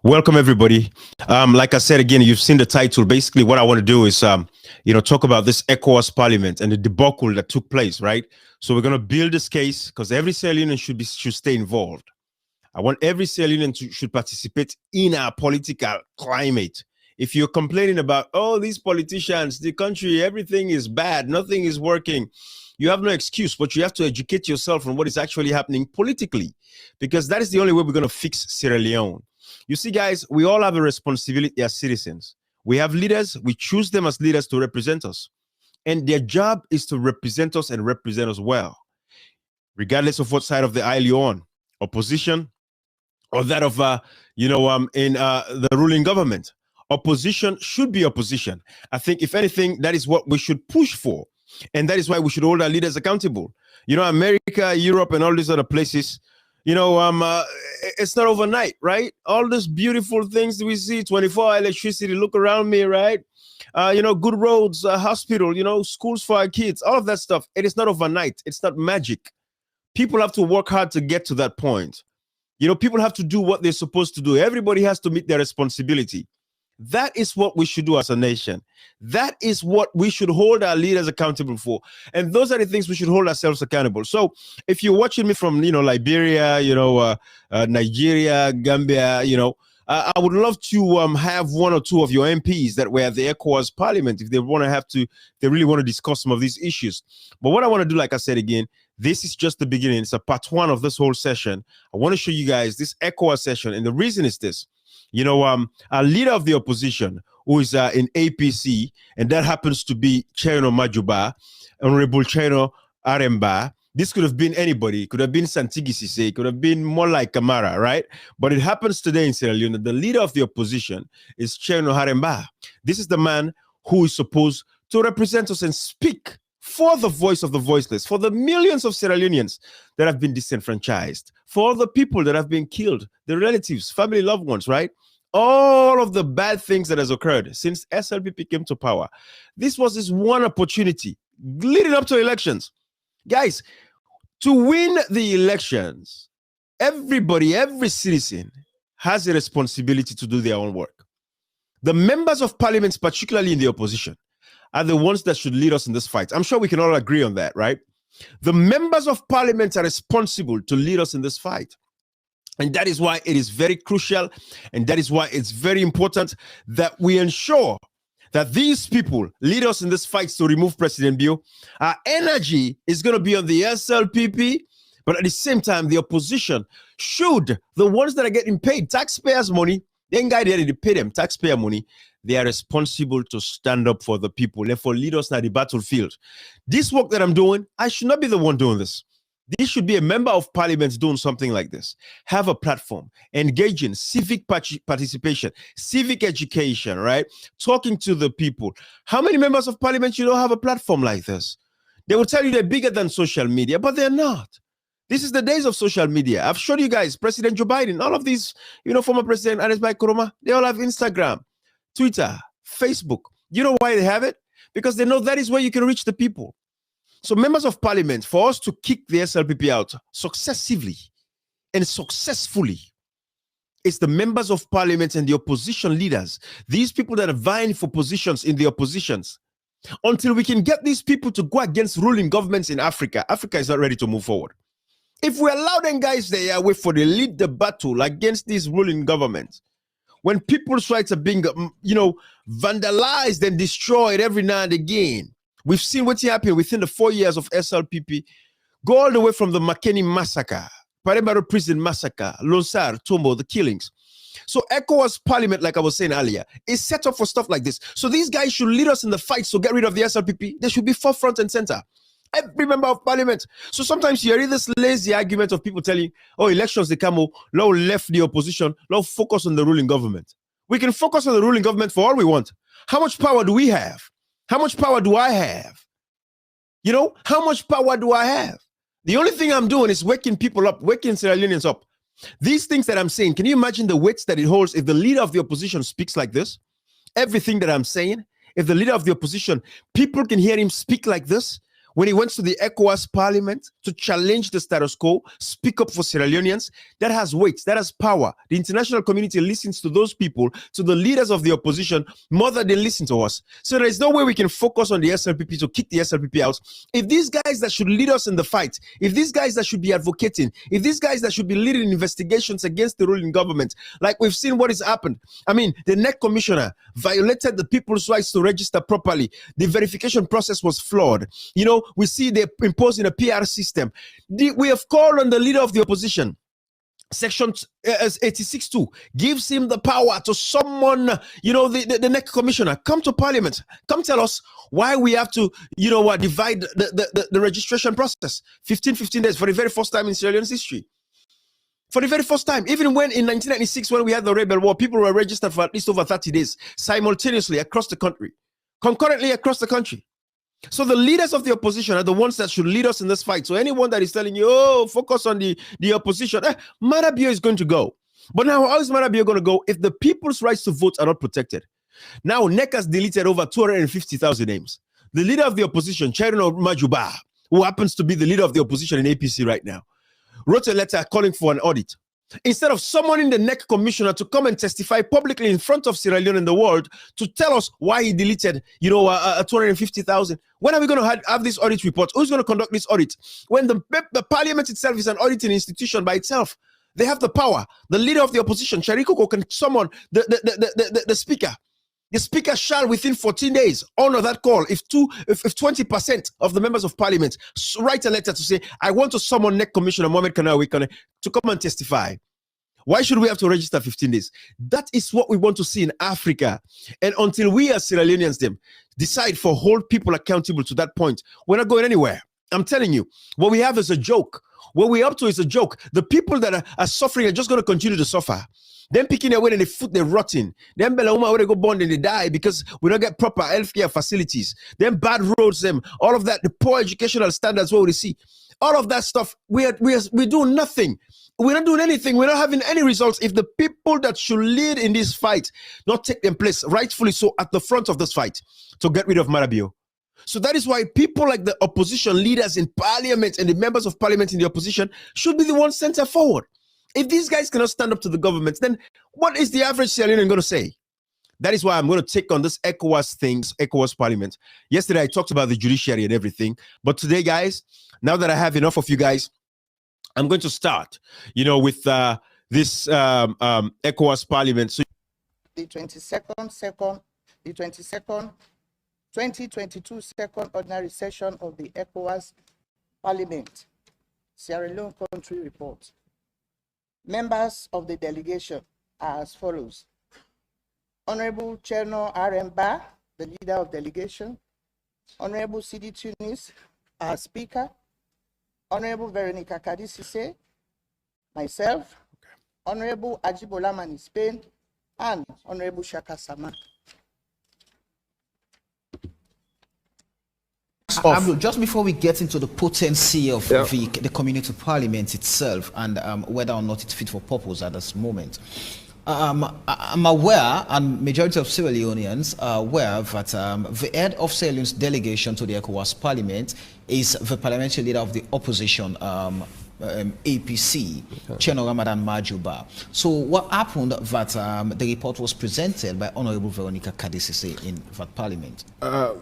Welcome, everybody. Like I said again, you've seen the title. Basically, what I want to do is, talk about this ECOWAS Parliament and the debacle that took place, right? So we're going to build this case because every Sierra Leonean should stay involved. I want every Sierra Leonean should participate in our political climate. If you're complaining about, oh, these politicians, the country, everything is bad, nothing is working, you have no excuse, but you have to educate yourself on what is actually happening politically, because that is the only way we're going to fix Sierra Leone. You see, guys, we all have a responsibility as citizens. We have leaders. We choose them as leaders to represent us. And their job is to represent us and represent us well, regardless of what side of the aisle you're on, opposition or that of, the ruling government. Opposition should be opposition. I think, if anything, that is what we should push for. And that is why we should hold our leaders accountable. You know, America, Europe, and all these other places, it's not overnight, right? All these beautiful things we see, 24-hour electricity, look around me, right? Good roads, hospital, schools for our kids, all of that stuff. It is not overnight. It's not magic. People have to work hard to get to that point. People have to do what they're supposed to do. Everybody has to meet their responsibility. That is what we should do as a nation. That is what we should hold our leaders accountable for. And those are the things we should hold ourselves accountable. So if you're watching me from, Liberia, Nigeria, Gambia, I would love to have one or two of your MPs that were at the ECOWAS Parliament if they really want to discuss some of these issues. But what I want to do, like I said again, this is just the beginning. It's a part one of this whole session. I want to show you guys this ECOWAS session. And the reason is this. A leader of the opposition who is in APC, and that happens to be Chernor Maju Bah, Honorable Chernor Bah. This could have been anybody. It could have been Santigi Sise. It could have been more like Kamara, right? But it happens today in Sierra Leone. The leader of the opposition is Chernor Bah. This is the man who is supposed to represent us and speak for the voice of the voiceless, for the millions of Sierra Leoneans that have been disenfranchised, for all the people that have been killed, the relatives, family, loved ones, right? All of the bad things that has occurred since SLPP came to power. This was his one opportunity leading up to elections. Guys, to win the elections, everybody, every citizen has a responsibility to do their own work. The members of parliament, particularly in the opposition, are the ones that should lead us in this fight. I'm sure we can all agree on that, right? The members of parliament are responsible to lead us in this fight. And that is why it is very crucial, and that is why it's very important that we ensure that these people lead us in this fight to remove President Bio. Our energy is going to be on the SLPP, but at the same time, the opposition should, the ones that are getting paid taxpayers' money, they ain't got there to pay them taxpayer money. They are responsible to stand up for the people, therefore lead us on the battlefield. This work that I'm doing, I should not be the one doing this. This should be a member of parliament doing something like this. Have a platform, engage in civic participation, civic education, right? Talking to the people. How many members of parliament don't have a platform like this? They will tell you they're bigger than social media, but they're not. This is the days of social media. I've showed you guys, President Joe Biden, all of these, former President Anisbai Kuroma, they all have Instagram, Twitter, Facebook. You know why they have it? Because they know that is where you can reach the people. So members of parliament, for us to kick the SLPP out successively and successfully, it's the members of parliament and the opposition leaders, these people that are vying for positions in the oppositions. Until we can get these people to go against ruling governments in Africa, Africa is not ready to move forward. If we allow them guys they are wait for they lead the battle against these ruling governments, when people's rights are being, vandalized and destroyed every now and again, we've seen what's happened within the 4 years of SLPP, go all the way from the Makeni massacre, Parembaro prison massacre, Lonsar, Tombo, the killings. So ECOWAS Parliament, like I was saying earlier, is set up for stuff like this. So these guys should lead us in the fight to get rid of the SLPP. They should be forefront and center. Every member of parliament. So sometimes you hear this lazy argument of people telling, oh, elections, they come, now left the opposition, now focus on the ruling government. We can focus on the ruling government for all we want. How much power do we have? How much power do I have? How much power do I have? The only thing I'm doing is waking people up, waking Sierra Leoneans up. These things that I'm saying, can you imagine the weight that it holds if the leader of the opposition speaks like this? Everything that I'm saying, if the leader of the opposition, people can hear him speak like this, when he went to the ECOWAS Parliament to challenge the status quo, speak up for Sierra Leoneans, that has weight, that has power. The international community listens to those people, to the leaders of the opposition, more than they listen to us. So there's no way we can focus on the SLPP to kick the SLPP out. If these guys that should lead us in the fight, if these guys that should be advocating, if these guys that should be leading investigations against the ruling government, like we've seen what has happened. I mean, the NEC commissioner violated the people's rights to register properly. The verification process was flawed. You know, we see they're imposing a PR system. We have called on the leader of the opposition. Section 86.2 gives him the power to summon, you know, the NEC commissioner. Come to Parliament. Come tell us why we have to, you know, divide the registration process. 15 days for the very first time in Sierra Leone's history. For the very first time, even when in 1996, when we had the rebel war, people were registered for at least over 30 days, simultaneously across the country, concurrently across the country. So the leaders of the opposition are the ones that should lead us in this fight. So anyone that is telling you, oh, focus on the opposition, Maju Bah is going to go. But now, how is Maju Bah going to go if the people's rights to vote are not protected? Now, NEC has deleted over 250,000 names. The leader of the opposition, Chernor Maju Bah, who happens to be the leader of the opposition in APC right now, wrote a letter calling for an audit. Instead of summoning the NEC commissioner to come and testify publicly in front of Sierra Leone and the world to tell us why he deleted, you know, 250,000. When are we going to have this audit report? Who's going to conduct this audit? When the parliament itself is an auditing institution by itself, they have the power. The leader of the opposition, Chericoco, can summon the speaker. The speaker shall, within 14 days, honor that call. If 20% of the members of parliament write a letter to say, I want to summon NEC Commissioner Mohamed Kanawi to come and testify. Why should we have to register 15 days? That is what we want to see in Africa. And until we as Sierra Leoneans decide for hold people accountable to that point, we're not going anywhere. I'm telling you, what we have is a joke. What we're up to is a joke. The people that are suffering are just going to continue to suffer. Them picking their way in the foot, they're rotting. Them Belauma, where they go born and they die because we don't get proper healthcare facilities. Them bad roads, them, all of that, the poor educational standards, what we see. All of that stuff, we do nothing. We're not doing anything. We're not having any results if the people that should lead in this fight not take their place, rightfully so, at the front of this fight to get rid of Maju Bah. So that is why people like the opposition leaders in parliament and the members of parliament in the opposition should be the ones center forward. If these guys cannot stand up to the government, then what is the average Sierra Leonean going to say? That is why I'm going to take on this ECOWAS Parliament. Yesterday, I talked about the judiciary and everything. But today, guys, now that I have enough of you guys, I'm going to start, you know, with this ECOWAS Parliament. So the 2022 second ordinary session of the ECOWAS Parliament, Sierra Leone Country Report. Members of the delegation are as follows. Honorable Chernor Maju Bah, the leader of delegation. Honorable Sidi Tunis, our speaker. Honorable Veronica Kadisise, myself. Honorable Ajibola Mani Spain, and Honorable Shaka Sama. Just before we get into the potency of the community parliament itself and whether or not it's fit for purpose at this moment, I'm aware, and majority of Sierra Leoneans are aware, that the head of Sierra Leone's delegation to the ECOWAS Parliament is the parliamentary leader of the opposition, APC, Chernor Maju Bah. So what happened that the report was presented by Honorable Veronica Kadisise in that parliament? I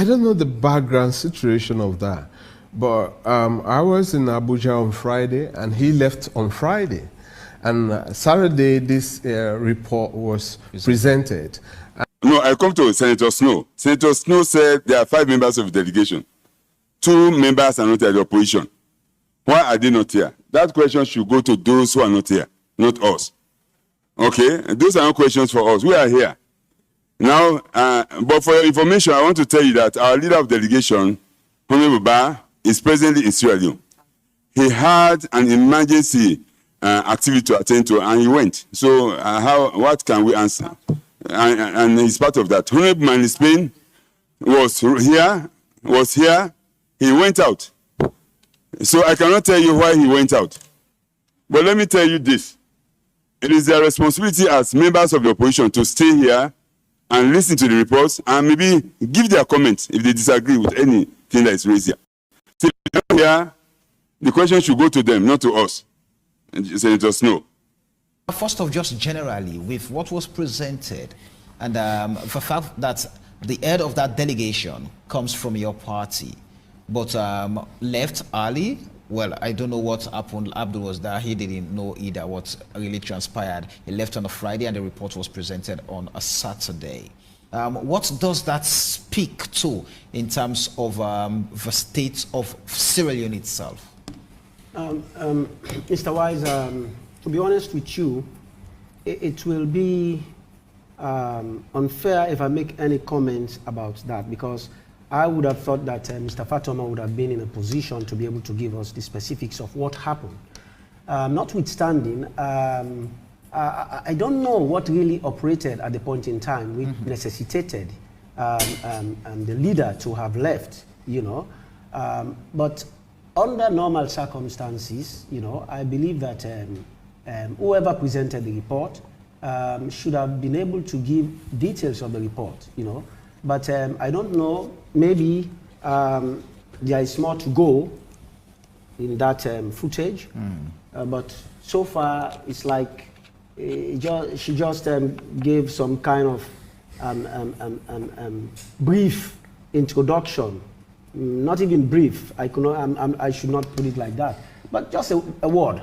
don't know the background situation of that, but I was in Abuja on Friday and he left on Friday. And Saturday, this report was presented. No, I come to Senator Snow. Senator Snow said there are 5 members of the delegation. 2 members are not at the opposition. Why are they not here? That question should go to those who are not here, not us. Okay? And those are not questions for us. We are here. Now, but for your information, I want to tell you that our leader of delegation, Honorable Bah, is presently in Sierra Leone. He had an emergency activity to attend to, and he went. So, what can we answer? And he's part of that. Honorable Man in Spain was here, he went out. So I cannot tell you why he went out. But let me tell you this. It is their responsibility as members of the opposition to stay here and listen to the reports and maybe give their comments if they disagree with any thing that is raised here. So here, the question should go to them, not to us. And Senator Snow. First off, just generally, with what was presented, and the fact that the head of that delegation comes from your party, but left early. Well, I don't know what happened. Abdul was there. He didn't know either what really transpired. He left on a Friday and the report was presented on a Saturday. What does that speak to in terms of the state of Sierra Leone itself? Mr. Wise, to be honest with you, it will be unfair if I make any comments about that, because I would have thought that Mr. Fatoma would have been in a position to be able to give us the specifics of what happened. Notwithstanding, I don't know what really operated at the point in time which necessitated the leader to have left, you know. But under normal circumstances, you know, I believe that whoever presented the report should have been able to give details of the report, you know. But I don't know, maybe there is more to go in that footage. But so far, it's like she just gave some kind of brief introduction. Not even brief, I should not put it like that. But just a word,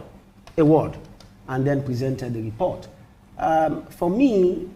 and then presented the report. For me,